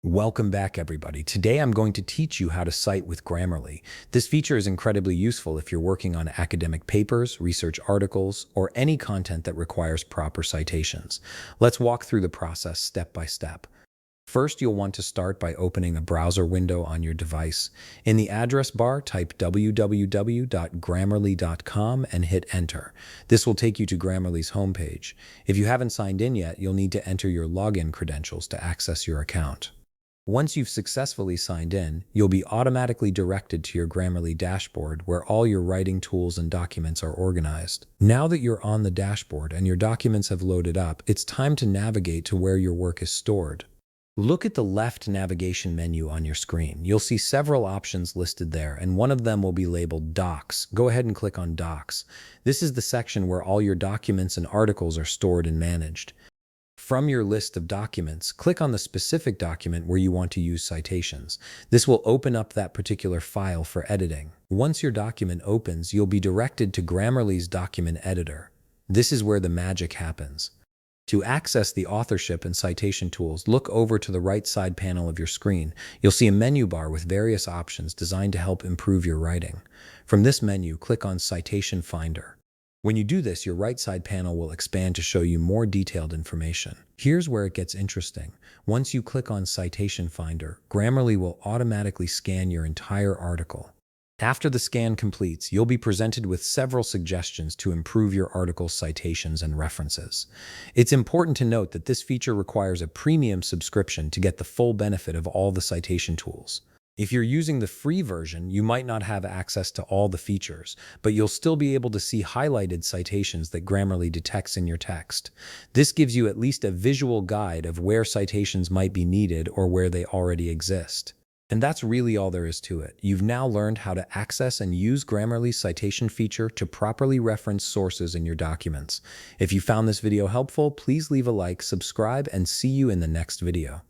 Welcome back, everybody. Today I'm going to teach you how to cite with Grammarly. This feature is incredibly useful if you're working on academic papers, research articles, or any content that requires proper citations. Let's walk through the process step by step. First, you'll want to start by opening a browser window on your device. In the address bar, type www.grammarly.com and hit enter. This will take you to Grammarly's homepage. If you haven't signed in yet, you'll need to enter your login credentials to access your account. Once you've successfully signed in, you'll be automatically directed to your Grammarly dashboard where all your writing tools and documents are organized. Now that you're on the dashboard and your documents have loaded up, it's time to navigate to where your work is stored. Look at the left navigation menu on your screen. You'll see several options listed there, and one of them will be labeled Docs. Go ahead and click on Docs. This is the section where all your documents and articles are stored and managed. From your list of documents, click on the specific document where you want to use citations. This will open up that particular file for editing. Once your document opens, you'll be directed to Grammarly's document editor. This is where the magic happens. To access the authorship and citation tools, look over to the right side panel of your screen. You'll see a menu bar with various options designed to help improve your writing. From this menu, click on Citation Finder. When you do this, your right side panel will expand to show you more detailed information. Here's where it gets interesting. Once you click on Citation Finder, Grammarly will automatically scan your entire article. After the scan completes, you'll be presented with several suggestions to improve your article's citations and references. It's important to note that this feature requires a premium subscription to get the full benefit of all the citation tools. If you're using the free version, you might not have access to all the features, but you'll still be able to see highlighted citations that Grammarly detects in your text. This gives you at least a visual guide of where citations might be needed or where they already exist. And that's really all there is to it. You've now learned how to access and use Grammarly's citation feature to properly reference sources in your documents. If you found this video helpful, please leave a like, subscribe, and see you in the next video.